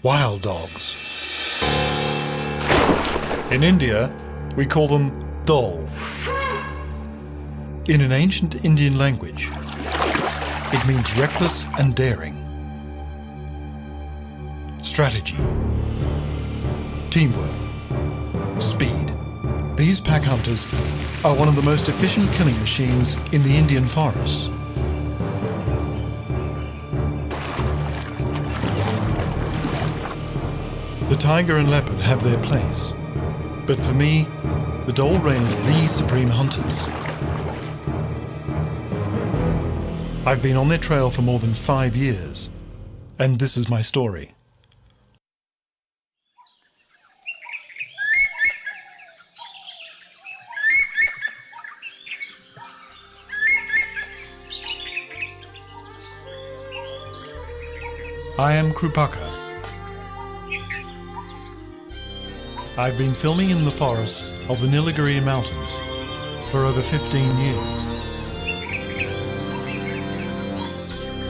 wild dogs. In India, we call them dhole. In an ancient Indian language, it means reckless and daring. Strategy, teamwork, speed. These pack hunters are one of the most efficient killing machines in the Indian forests. The tiger and leopard have their place, but for me, the dhole reigns the supreme hunters. I've been on their trail for more than 5 years, and this is my story. I am Krupaka. I've been filming in the forests of the Nilgiri Mountains for over 15 years.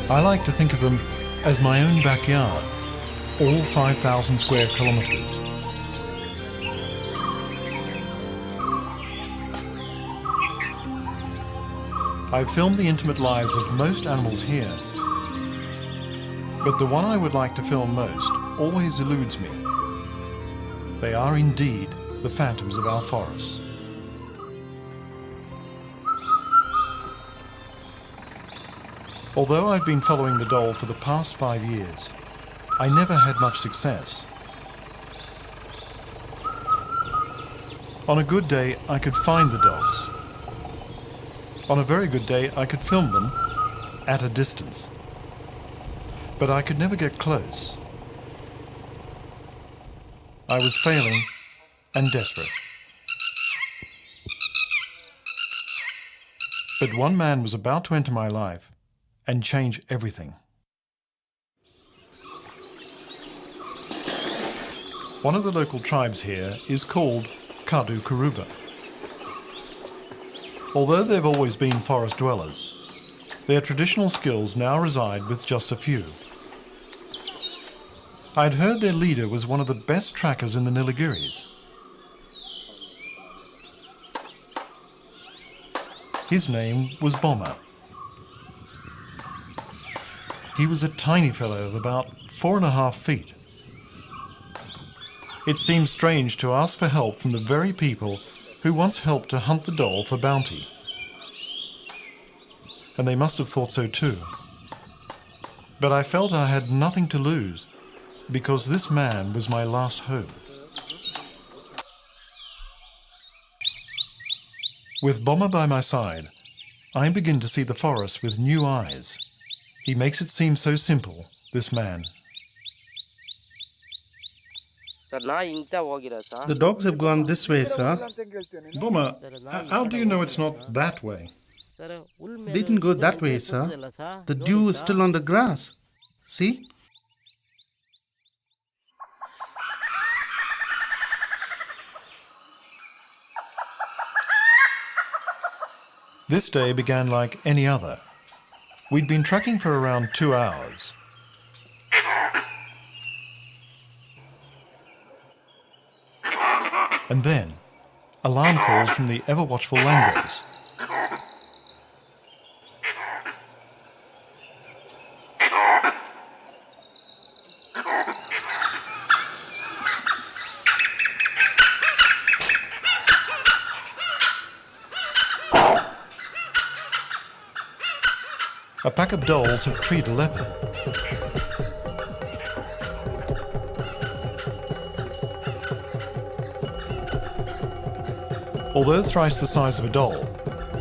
I like to think of them as my own backyard, all 5,000 square kilometers. I've filmed the intimate lives of most animals here, but the one I would like to film most always eludes me. They are indeed the phantoms of our forests. Although I've been following the dhole for the past 5 years, I never had much success. On a good day, I could find the dogs. On a very good day, I could film them at a distance. But I could never get close. I was failing and desperate. But one man was about to enter my life and change everything. One of the local tribes here is called Kadu Kuruba. Although they've always been forest dwellers, their traditional skills now reside with just a few. I'd heard their leader was one of the best trackers in the Nilgiris. His name was Bomber. He was a tiny fellow of about 4.5 feet. It seemed strange to ask for help from the very people who once helped to hunt the dhole for bounty. And they must have thought so too. But I felt I had nothing to lose, because this man was my last hope. With Bomber by my side, I begin to see the forest with new eyes. He makes it seem so simple, this man. The dogs have gone this way, sir. Bomber, how do you know it's not that way? They didn't go that way, sir. The dew is still on the grass. See? This day began like any other. We'd been trekking for around 2 hours. And then, alarm calls from the ever-watchful langurs. A pack of dholes have treed a leopard. Although thrice the size of a dhole,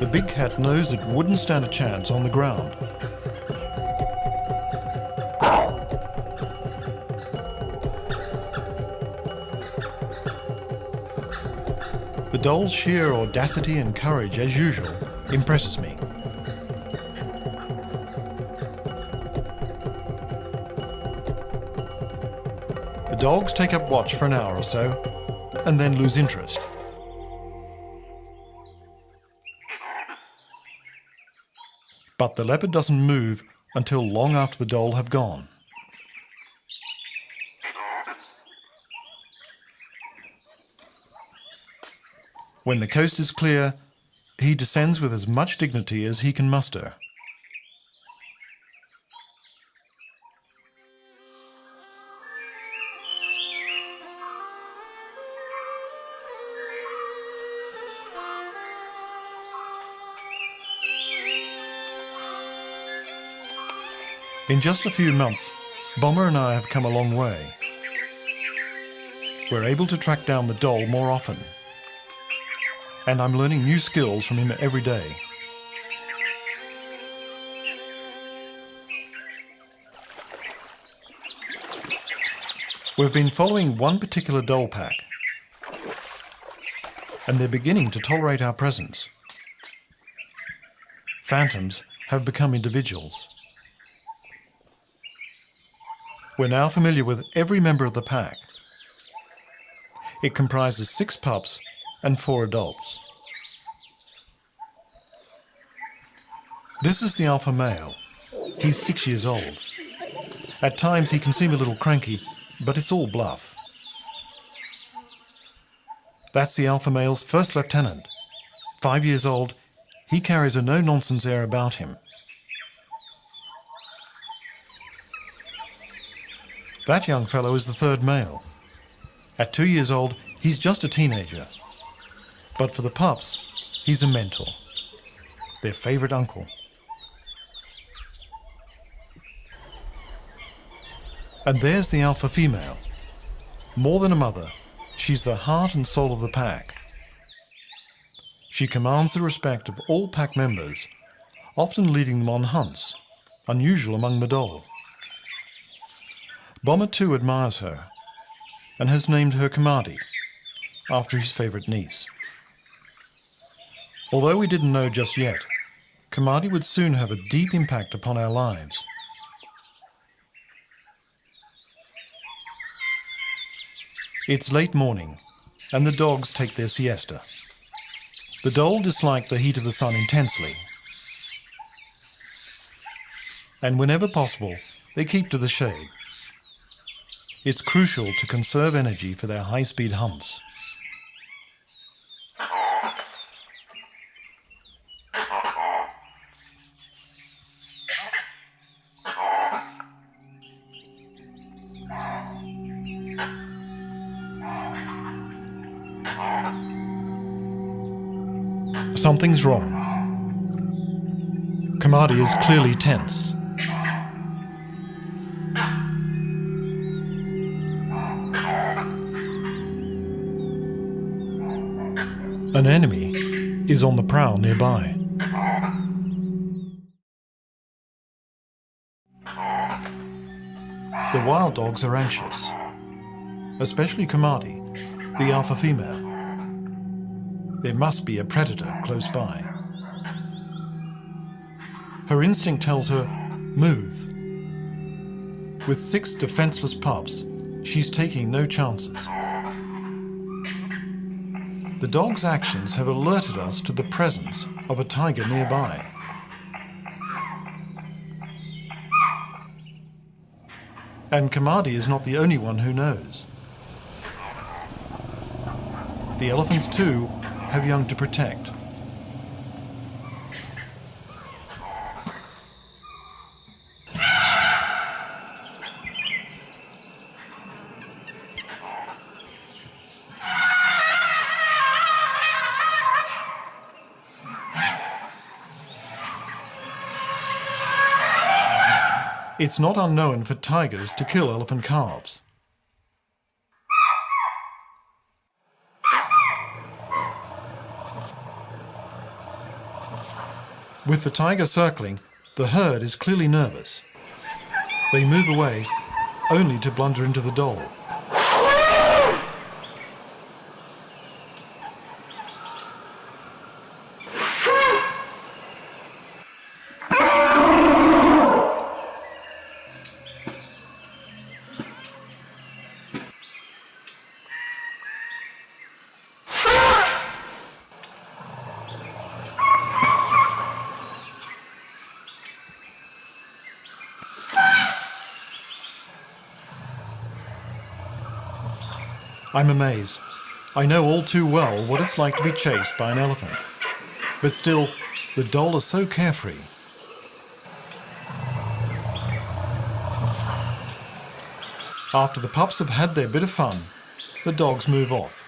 the big cat knows it wouldn't stand a chance on the ground. The dhole's sheer audacity and courage, as usual, impresses me. The dogs take up watch for an hour or so, and then lose interest. But the leopard doesn't move until long after the dhole have gone. When the coast is clear, he descends with as much dignity as he can muster. In just a few months, Bomber and I have come a long way. We're able to track down the dhole more often, and I'm learning new skills from him every day. We've been following one particular dhole pack, and they're beginning to tolerate our presence. Phantoms have become individuals. We're now familiar with every member of the pack. It comprises 6 pups and 4 adults. This is the alpha male. He's 6 years old. At times he can seem a little cranky, but it's all bluff. That's the alpha male's first lieutenant. 5 years old, he carries a no-nonsense air about him. That young fellow is the third male. At 2 years old, he's just a teenager. But for the pups, he's a mentor, their favourite uncle. And there's the alpha female. More than a mother, she's the heart and soul of the pack. She commands the respect of all pack members, often leading them on hunts, unusual among the dhole. Bomber too admires her, and has named her Kamadi, after his favourite niece. Although we didn't know just yet, Kamadi would soon have a deep impact upon our lives. It's late morning, and the dogs take their siesta. The dhole dislike the heat of the sun intensely, and whenever possible, they keep to the shade. It's crucial to conserve energy for their high-speed hunts. Something's wrong. Kamadi is clearly tense. An enemy is on the prowl nearby. The wild dogs are anxious, especially Kamadi, the alpha female. There must be a predator close by. Her instinct tells her, move. With 6 defenseless pups, she's taking no chances. The dog's actions have alerted us to the presence of a tiger nearby. And Kamadi is not the only one who knows. The elephants too have young to protect. It's not unknown for tigers to kill elephant calves. With the tiger circling, the herd is clearly nervous. They move away, only to blunder into the dhole. I'm amazed. I know all too well what it's like to be chased by an elephant. But still, the dhole are so carefree. After the pups have had their bit of fun, the dogs move off.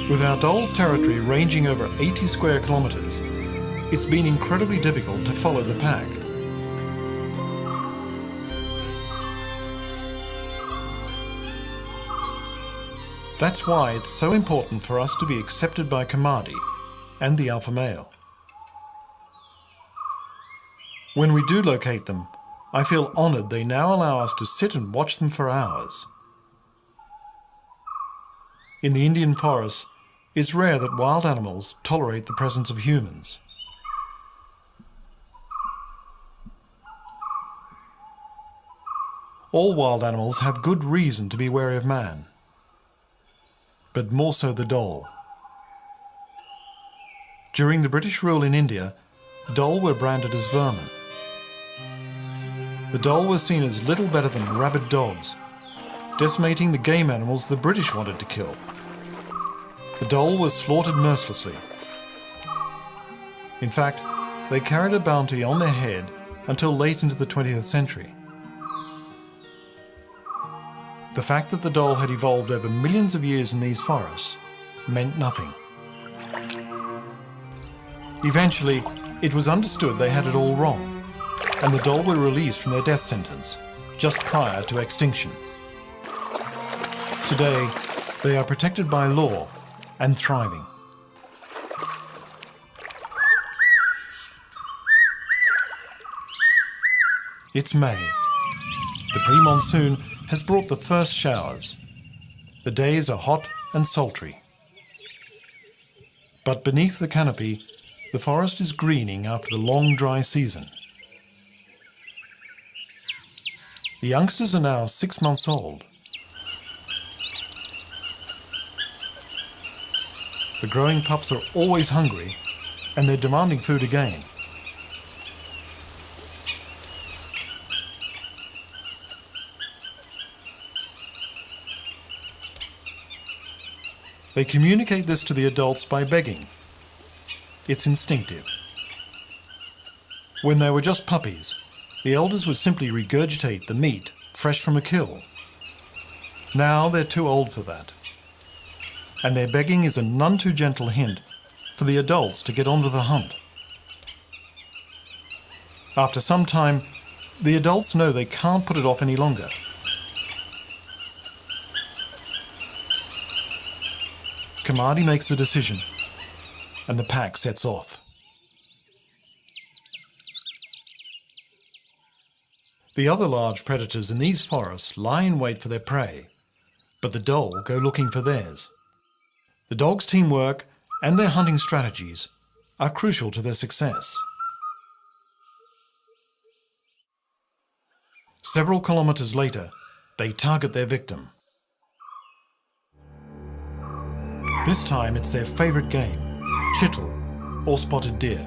With our dhole's territory ranging over 80 square kilometres, it's been incredibly difficult to follow the pack. That's why it's so important for us to be accepted by Kamadi and the alpha male. When we do locate them, I feel honoured they now allow us to sit and watch them for hours. In the Indian forests, it's rare that wild animals tolerate the presence of humans. All wild animals have good reason to be wary of man, but more so the dhole. During the British rule in India, dhole were branded as vermin. The dhole were seen as little better than rabid dogs, decimating the game animals the British wanted to kill. The dhole was slaughtered mercilessly. In fact, they carried a bounty on their head until late into the 20th century. The fact that the dhole had evolved over millions of years in these forests meant nothing. Eventually, it was understood they had it all wrong, and the dhole were released from their death sentence just prior to extinction. Today, they are protected by law and thriving. It's May. The pre-monsoon has brought the first showers. The days are hot and sultry. But beneath the canopy, the forest is greening after the long dry season. The youngsters are now 6 months old. The growing pups are always hungry, and they're demanding food again. They communicate this to the adults by begging. It's instinctive. When they were just puppies, the elders would simply regurgitate the meat fresh from a kill. Now they're too old for that. And their begging is a none too gentle hint for the adults to get onto the hunt. After some time, the adults know they can't put it off any longer. Kamadi makes the decision, and the pack sets off. The other large predators in these forests lie in wait for their prey, but the dhole go looking for theirs. The dogs' teamwork and their hunting strategies are crucial to their success. Several kilometers later, they target their victim. This time it's their favorite game, chittle or spotted deer.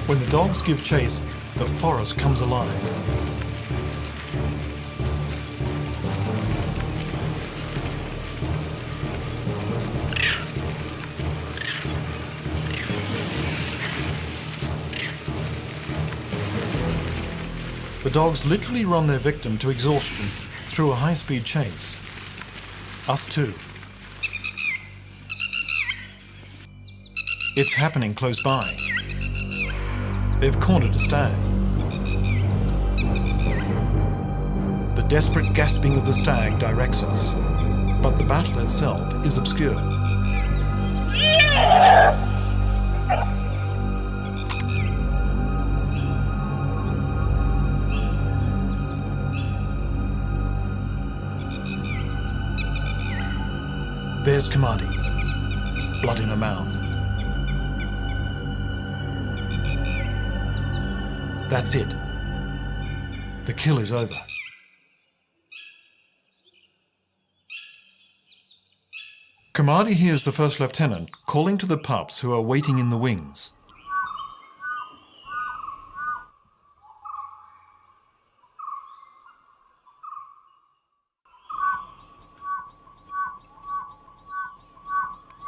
When the dogs give chase, the forest comes alive. The dogs literally run their victim to exhaustion through a high-speed chase. Us too. It's happening close by. They've cornered a stag. The desperate gasping of the stag directs us, but the battle itself is obscured. There's Kamadi, blood in her mouth. That's it. The kill is over. Kamadi hears the first lieutenant calling to the pups who are waiting in the wings.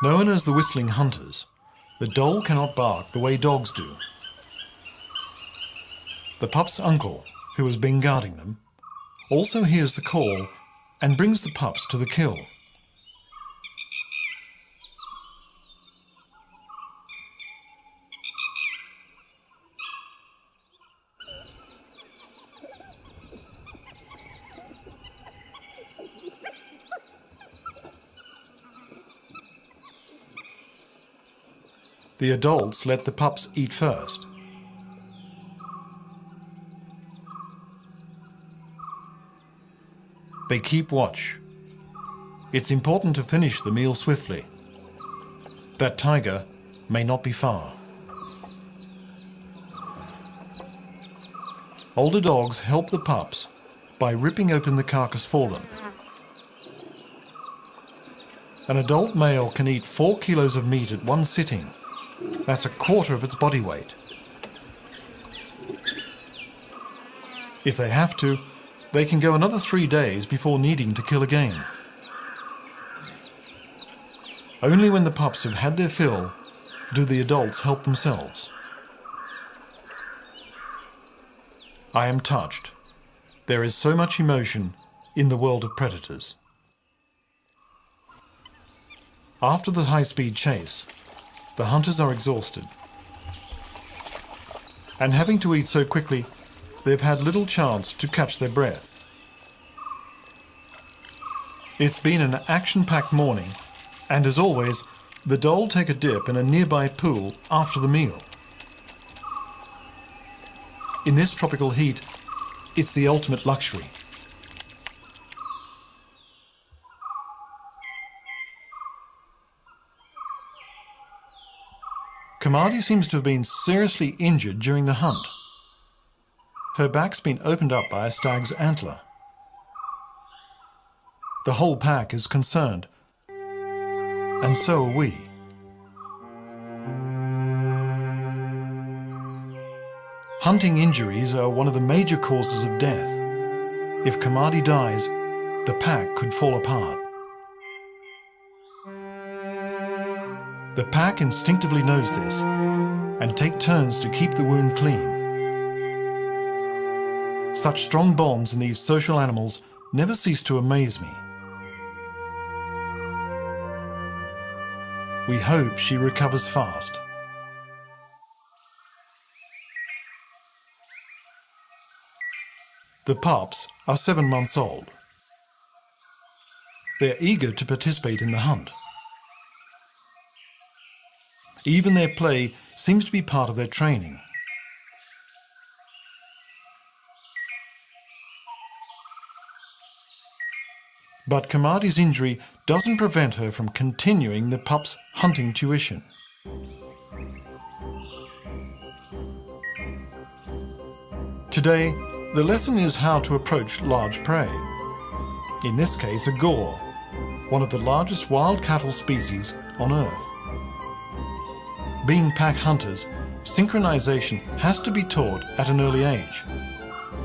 Known as the whistling hunters, the dhole cannot bark the way dogs do. The pup's uncle, who has been guarding them, also hears the call and brings the pups to the kill. The adults let the pups eat first. They keep watch. It's important to finish the meal swiftly. That tiger may not be far. Older dogs help the pups by ripping open the carcass for them. An adult male can eat 4 kilos of meat at one sitting. That's a quarter of its body weight. If they have to, they can go another 3 days before needing to kill again. Only when the pups have had their fill do the adults help themselves. I am touched. There is so much emotion in the world of predators. After the high-speed chase, the hunters are exhausted. And having to eat so quickly, they've had little chance to catch their breath. It's been an action-packed morning, and as always, the dhole take a dip in a nearby pool after the meal. In this tropical heat, it's the ultimate luxury. Kamadi seems to have been seriously injured during the hunt. Her back's been opened up by a stag's antler. The whole pack is concerned, and so are we. Hunting injuries are one of the major causes of death. If Kamadi dies, the pack could fall apart. The pack instinctively knows this and take turns to keep the wound clean. Such strong bonds in these social animals never cease to amaze me. We hope she recovers fast. The pups are 7 months old. They're eager to participate in the hunt. Even their play seems to be part of their training. But Kamadi's injury doesn't prevent her from continuing the pups' hunting tuition. Today, the lesson is how to approach large prey. In this case, a gaur, one of the largest wild cattle species on Earth. Being pack hunters, synchronization has to be taught at an early age.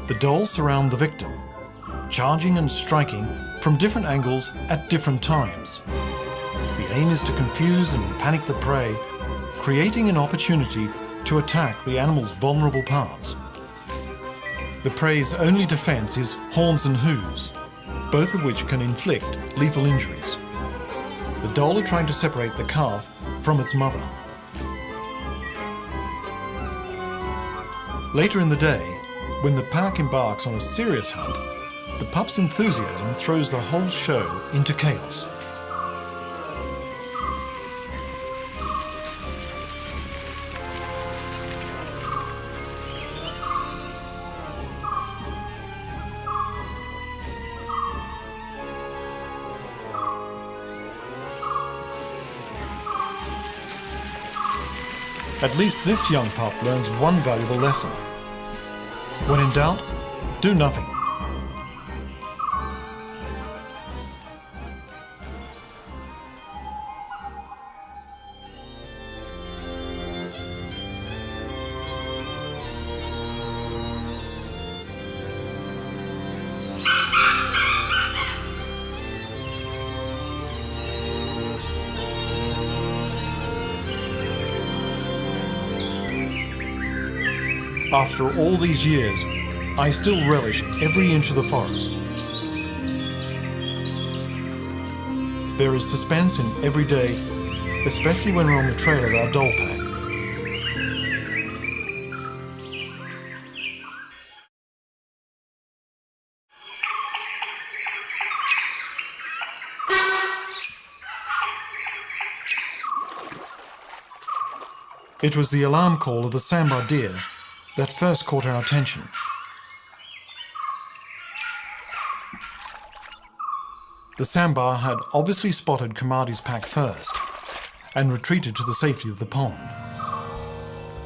The dholes surround the victim, charging and striking from different angles at different times. The aim is to confuse and panic the prey, creating an opportunity to attack the animal's vulnerable parts. The prey's only defense is horns and hooves, both of which can inflict lethal injuries. The dhole are trying to separate the calf from its mother. Later in the day, when the pack embarks on a serious hunt, the pup's enthusiasm throws the whole show into chaos. At least this young pup learns one valuable lesson. When in doubt, do nothing. After all these years, I still relish every inch of the forest. There is suspense in every day, especially when we're on the trail of our dhole pack. It was the alarm call of the sambar deer that first caught our attention. The sambar had obviously spotted Kamadi's pack first and retreated to the safety of the pond.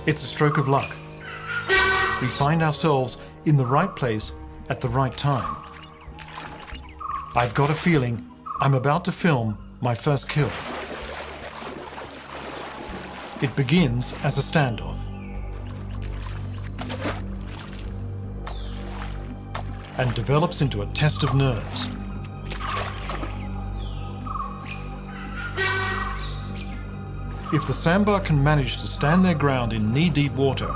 It's a stroke of luck. We find ourselves in the right place at the right time. I've got a feeling I'm about to film my first kill. It begins as a standoff. And develops into a test of nerves. If the sambar can manage to stand their ground in knee-deep water,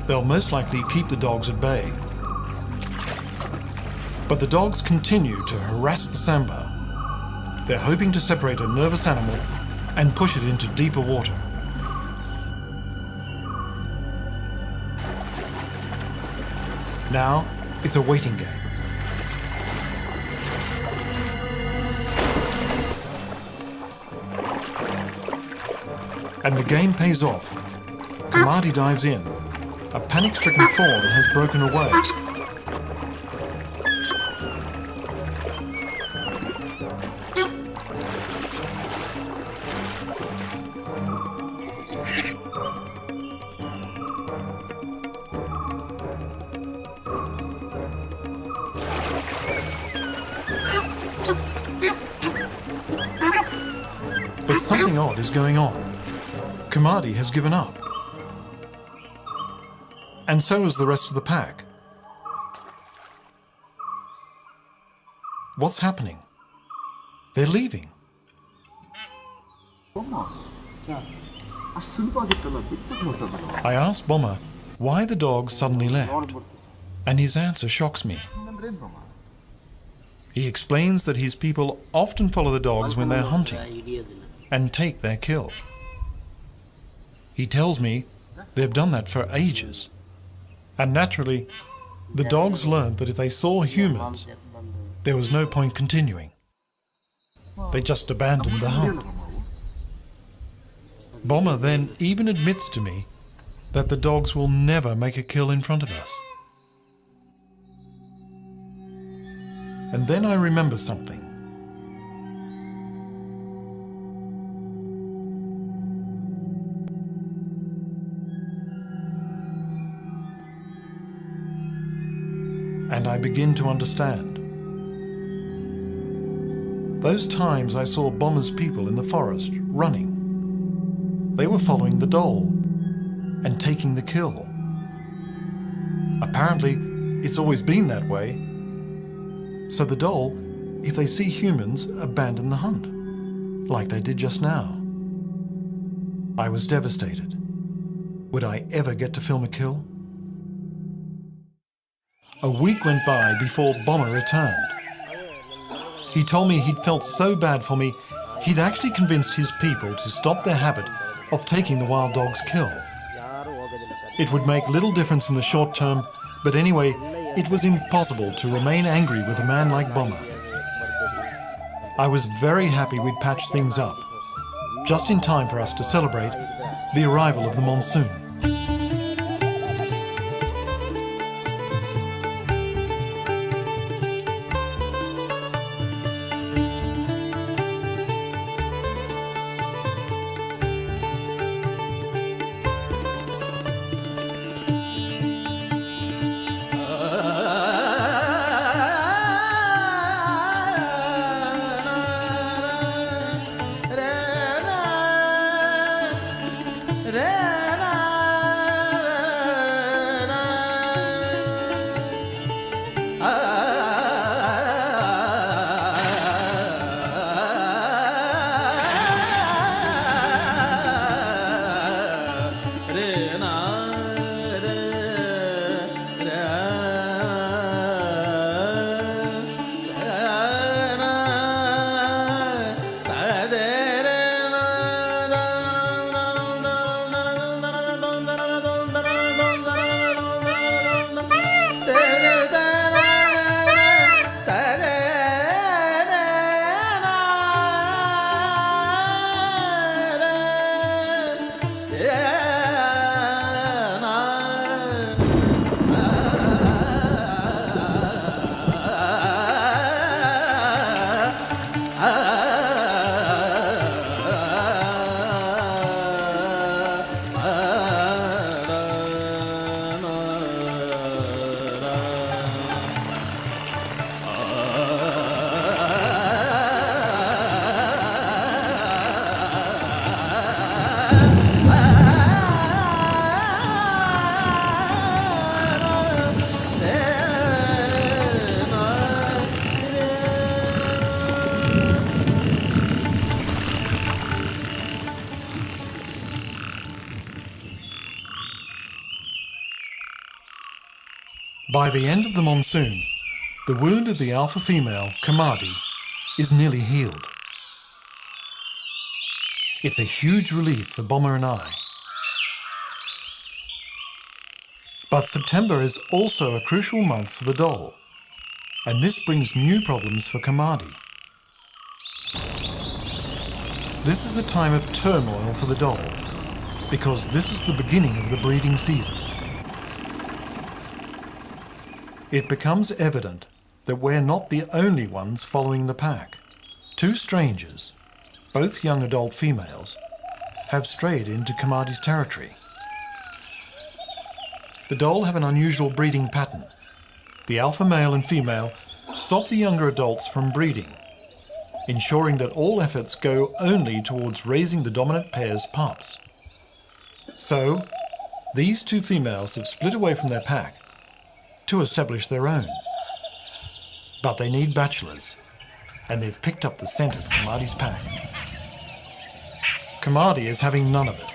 they'll most likely keep the dogs at bay. But the dogs continue to harass the sambar. They're hoping to separate a nervous animal and push it into deeper water. Now, it's a waiting game. And the game pays off. Kamadi dives in. A panic-stricken fawn has broken away. But something odd is going on. Kamadi has given up. And so has the rest of the pack. What's happening? They're leaving. I asked Bomma why the dogs suddenly left, and his answer shocks me. He explains that his people often follow the dogs when they're hunting and take their kill. He tells me they've done that for ages. And naturally, the dogs learned that if they saw humans, there was no point continuing. They just abandoned the hunt. Bomma then even admits to me that the dogs will never make a kill in front of us. And then I remember something. And I begin to understand. Those times I saw Bomma's people in the forest running. They were following the dhole and taking the kill. Apparently, it's always been that way. So the dhole, if they see humans, abandon the hunt, like they did just now. I was devastated. Would I ever get to film a kill? A week went by before Bomma returned. He told me he'd felt so bad for me, he'd actually convinced his people to stop their habit of taking the wild dog's kill. It would make little difference in the short term, but anyway, it was impossible to remain angry with a man like Bomma. I was very happy we'd patched things up, just in time for us to celebrate the arrival of the monsoon. By the end of the monsoon, the wound of the alpha female, Kamadi, is nearly healed. It's a huge relief for Bomber and I. But September is also a crucial month for the doll, and this brings new problems for Kamadi. This is a time of turmoil for the doll, because this is the beginning of the breeding season. It becomes evident that we're not the only ones following the pack. Two strangers, both young adult females, have strayed into Kamadi's territory. The doll have an unusual breeding pattern. The alpha male and female stop the younger adults from breeding, ensuring that all efforts go only towards raising the dominant pair's pups. So, these two females have split away from their pack to establish their own. But they need bachelors, and they've picked up the scent of Kamadi's pack. Kamadi is having none of it.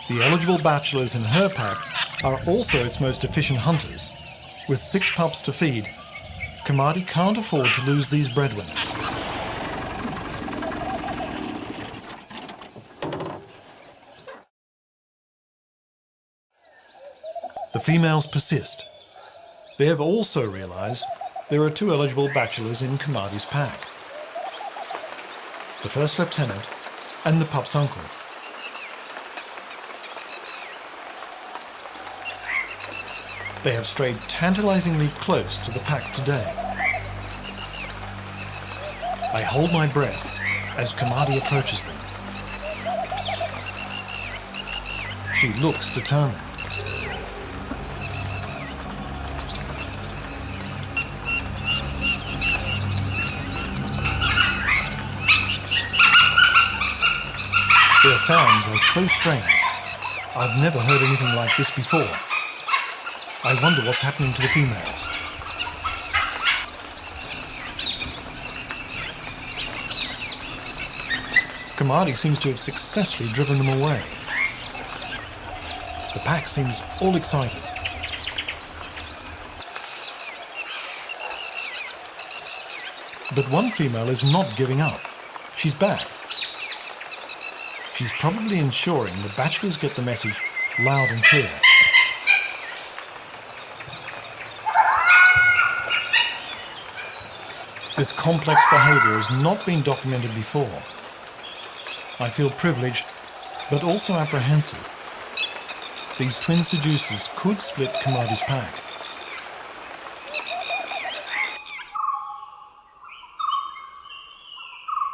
The eligible bachelors in her pack are also its most efficient hunters. With 6 pups to feed, Kamadi can't afford to lose these breadwinners. The females persist. They have also realized there are 2 eligible bachelors in Kamadi's pack. The first lieutenant and the pup's uncle. They have strayed tantalizingly close to the pack today. I hold my breath as Kamadi approaches them. She looks determined. Their sounds are so strange. I've never heard anything like this before. I wonder what's happening to the females. Kamadi seems to have successfully driven them away. The pack seems all excited. But one female is not giving up. She's back. She's probably ensuring the bachelors get the message loud and clear. This complex behavior has not been documented before. I feel privileged, but also apprehensive. These twin seducers could split Kamadi's pack.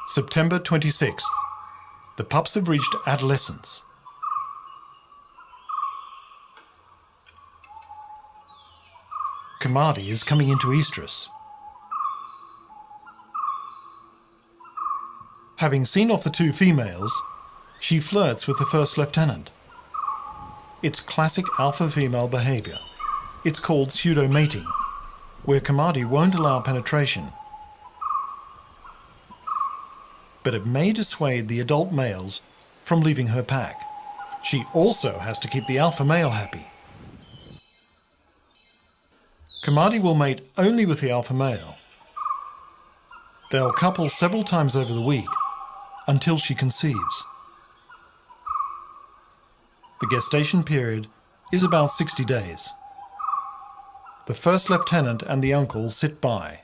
September 26th. The pups have reached adolescence. Kamadi is coming into estrus. Having seen off the 2 females, she flirts with the first lieutenant. It's classic alpha female behavior. It's called pseudo-mating, where Kamadi won't allow penetration. But it may dissuade the adult males from leaving her pack. She also has to keep the alpha male happy. Kamadi will mate only with the alpha male. They'll couple several times over the week until she conceives. The gestation period is about 60 days. The first lieutenant and the uncle sit by.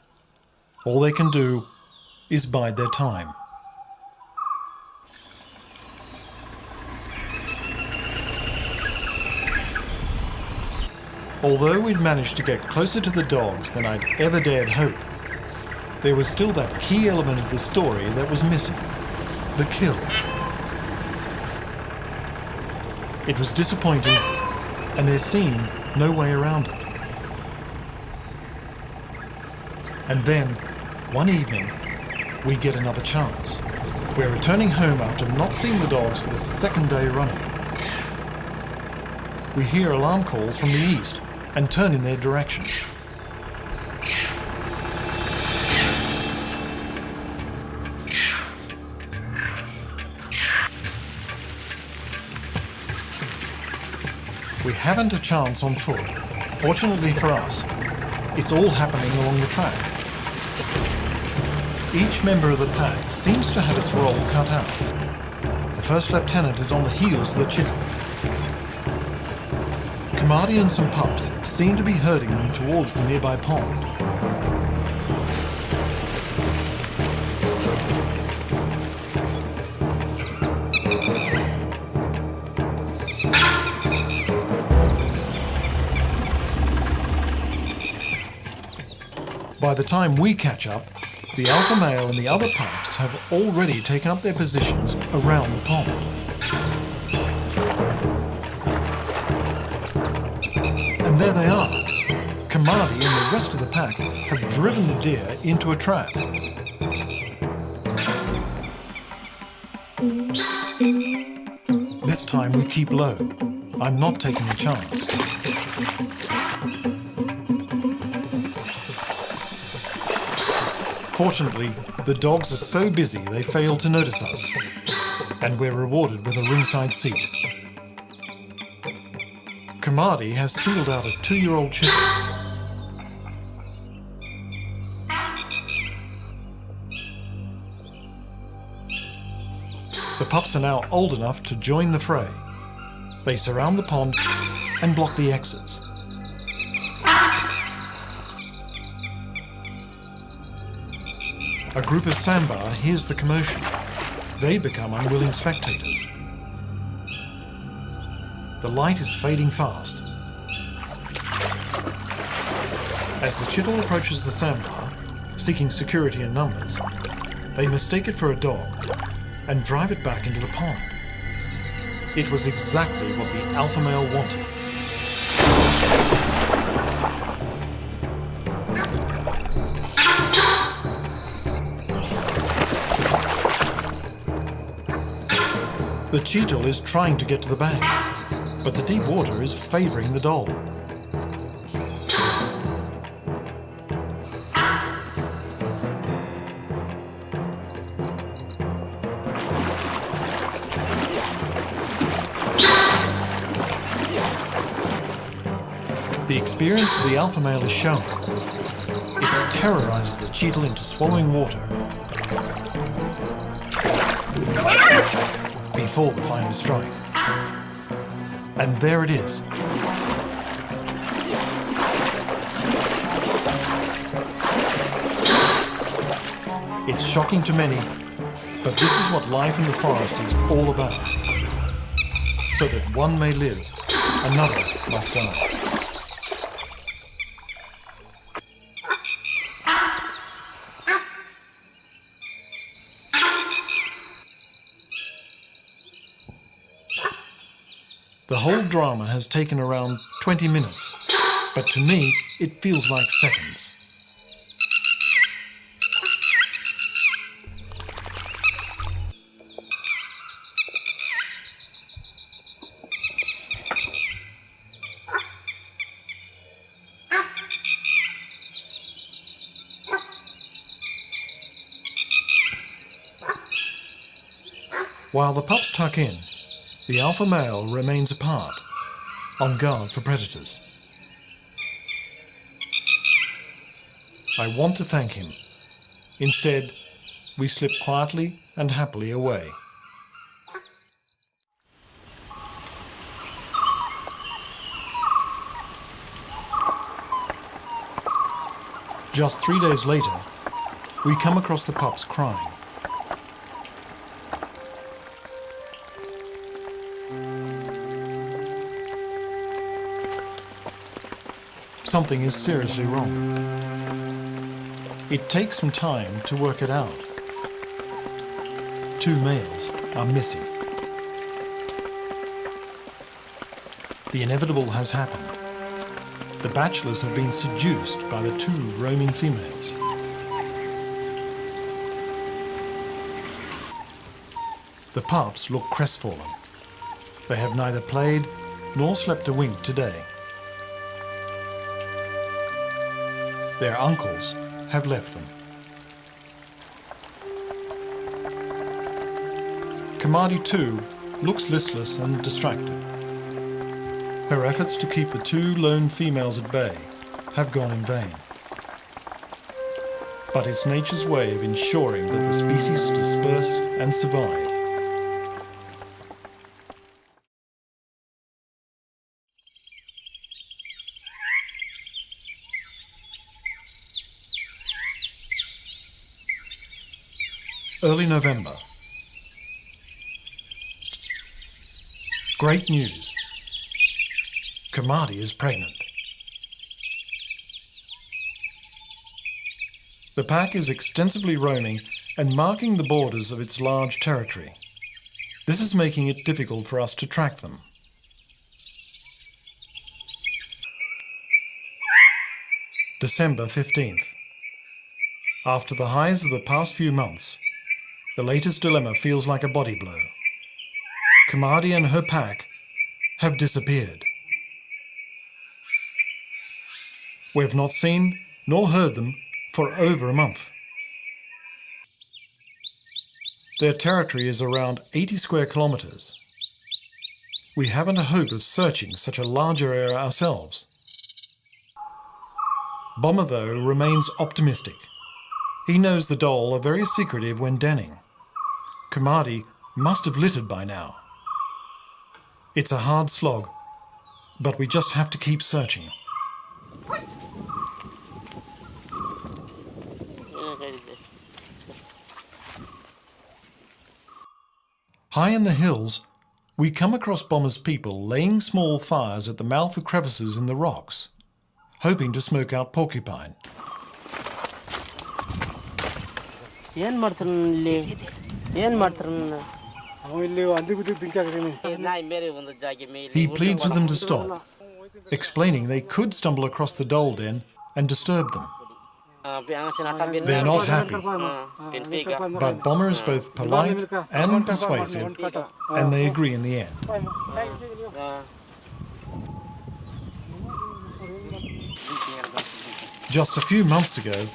All they can do is bide their time. Although we'd managed to get closer to the dogs than I'd ever dared hope, there was still that key element of the story that was missing: the kill. It was disappointing, and there seemed no way around it. And then, one evening, we get another chance. We're returning home after not seeing the dogs for the second day running. We hear alarm calls from the east and turn in their direction. We haven't a chance on foot. Fortunately for us, it's all happening along the track. Each member of the pack seems to have its role cut out. The first lieutenant is on the heels of the Chittle. Kamadi and some pups seem to be herding them towards the nearby pond. By the time we catch up, the alpha male and the other pups have already taken up their positions around the pond. And there they are. Kamadi and the rest of the pack have driven the deer into a trap. This time we keep low. I'm not taking a chance. Fortunately, the dogs are so busy they fail to notice us, and we're rewarded with a ringside seat. Kamadi has singled out a 2-year-old Chittle. The pups are now old enough to join the fray. They surround the pond and block the exits. A group of sambar hears the commotion. They become unwilling spectators. The light is fading fast. As the Chittle approaches the sambar, seeking security in numbers, they mistake it for a dog and drive it back into the pond. It was exactly what the alpha male wanted. The Chittle is trying to get to the bank, but the deep water is favouring the dhole. The experience of the alpha male is shown. It terrorises the Chittle into swallowing water before the final strike. And there it is. It's shocking to many, but this is what life in the forest is all about. So that one may live, another must die. The whole drama has taken around 20 minutes, but to me, it feels like seconds. While the pups tuck in, the alpha male remains apart, on guard for predators. I want to thank him. Instead, we slip quietly and happily away. Just 3 days later, we come across the pups crying. Something is seriously wrong. It takes some time to work it out. 2 males are missing. The inevitable has happened. The bachelors have been seduced by the 2 roaming females. The pups look crestfallen. They have neither played nor slept a wink today. Their uncles have left them. Kamadi too looks listless and distracted. Her efforts to keep the two lone females at bay have gone in vain. But it's nature's way of ensuring that the species disperse and survive. Early November. Great news. Kamadi is pregnant. The pack is extensively roaming and marking the borders of its large territory. This is making it difficult for us to track them. December 15th. After the highs of the past few months, the latest dilemma feels like a body blow. Kamadi and her pack have disappeared. We have not seen nor heard them for over a month. Their territory is around 80 square kilometres. We haven't a hope of searching such a larger area ourselves. Bomber, though, remains optimistic. He knows the dhole are very secretive when denning. Kamadi must have littered by now. It's a hard slog, but we just have to keep searching. High in the hills, we come across Bomber's people laying small fires at the mouth of crevices in the rocks, hoping to smoke out porcupine. He pleads with them to stop, explaining they could stumble across the dhole den and disturb them. They're not happy, but Bomber is both polite and persuasive, and they agree in the end. Just a few months ago,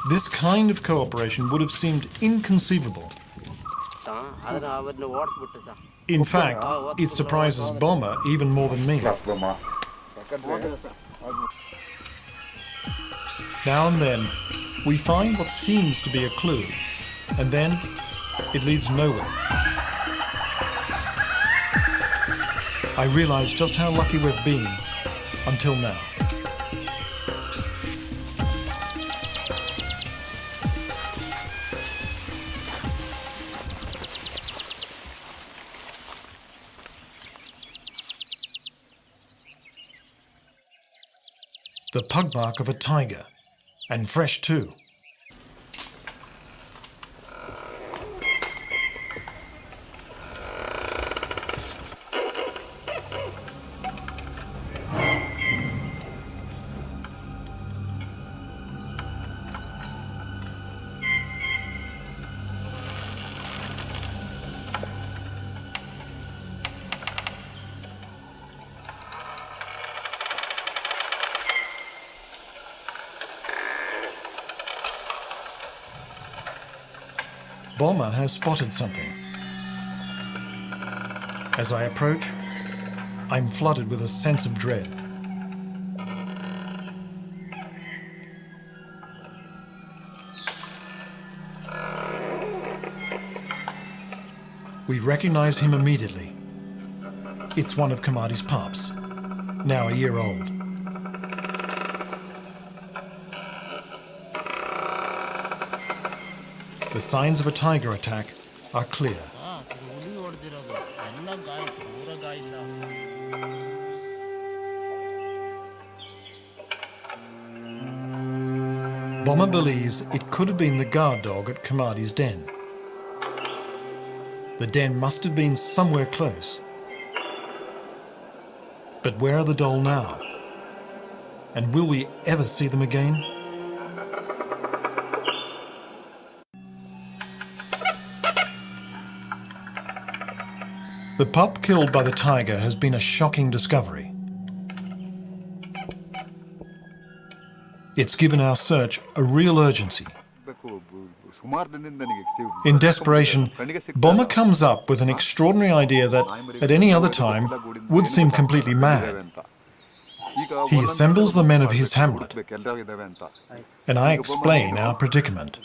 this kind of cooperation would have seemed inconceivable. In fact, it surprises Bomber even more than me. Now and then, we find what seems to be a clue, and then it leads nowhere. I realize just how lucky we've been until now. The pug mark of a tiger, and fresh too. Bomber has spotted something. As I approach, I'm flooded with a sense of dread. We recognize him immediately. It's one of Kamadi's pups, now a year old. The signs of a tiger attack are clear. Bomber believes it could have been the guard dog at Kamadi's den. The den must have been somewhere close. But where are the dhole now? And will we ever see them again? The pup killed by the tiger has been a shocking discovery. It's given our search a real urgency. In desperation, Bomber comes up with an extraordinary idea that, at any other time, would seem completely mad. He assembles the men of his hamlet, and I explain our predicament.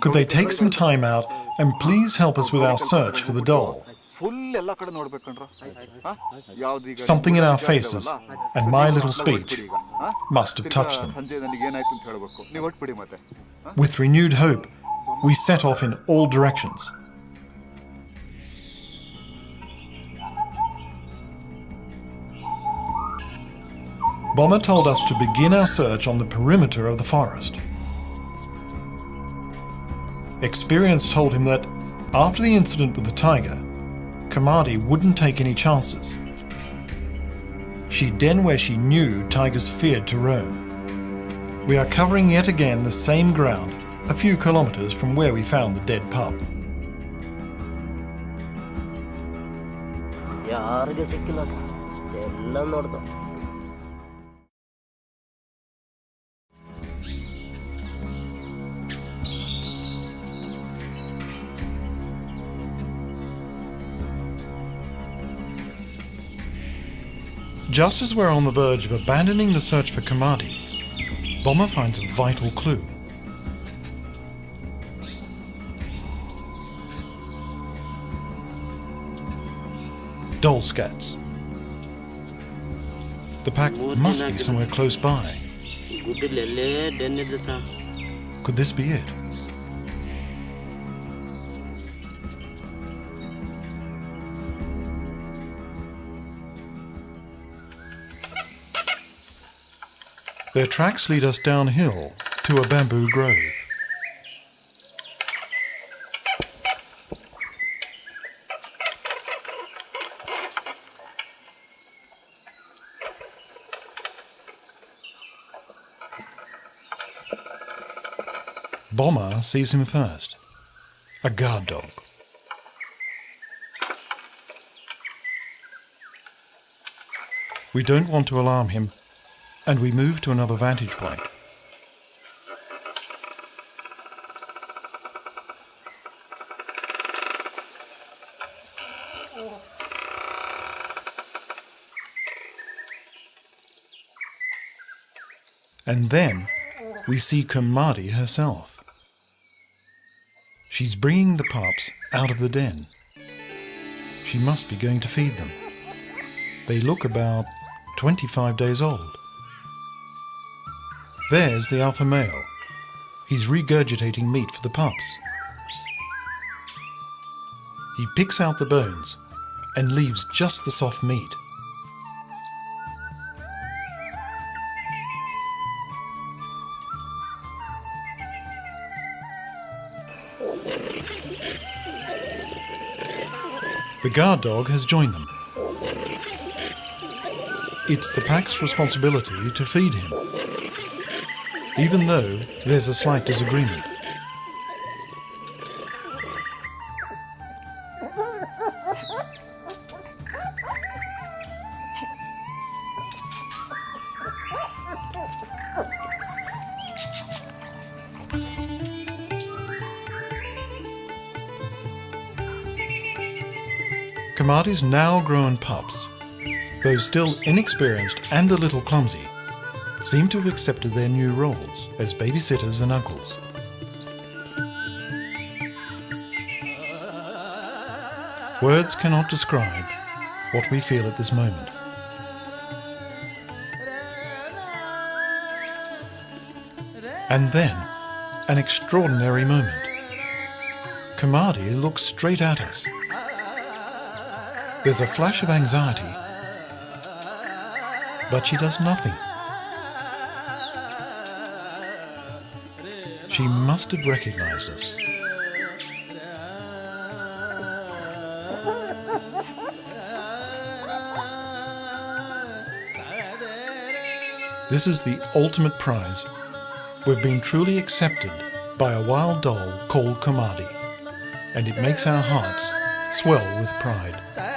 Could they take some time out and please help us with our search for the doll? Something in our faces and my little speech must have touched them. With renewed hope, we set off in all directions. Bomber told us to begin our search on the perimeter of the forest. Experience told him that after the incident with the tiger, Kamadi wouldn't take any chances. She'd den where she knew tigers feared to roam. We are covering yet again the same ground, a few kilometers from where we found the dead pup. Just as we're on the verge of abandoning the search for Kamadi, Bomber finds a vital clue. Doll scats. The pack must be somewhere close by. Could this be it? Their tracks lead us downhill to a bamboo grove. Bomber sees him first, a guard dog. We don't want to alarm him, and we move to another vantage point. And then we see Kamadi herself. She's bringing the pups out of the den. She must be going to feed them. They look about 25 days old. There's the alpha male. He's regurgitating meat for the pups. He picks out the bones and leaves just the soft meat. The guard dog has joined them. It's the pack's responsibility to feed him, even though there's a slight disagreement. Kamadi's now grown pups, though still inexperienced and a little clumsy, seem to have accepted their new roles as babysitters and uncles. Words cannot describe what we feel at this moment. And then, an extraordinary moment. Kamadi looks straight at us. There's a flash of anxiety, but she does nothing. She must have recognized us. This is the ultimate prize. We've been truly accepted by a wild doll called Kamadi, and it makes our hearts swell with pride.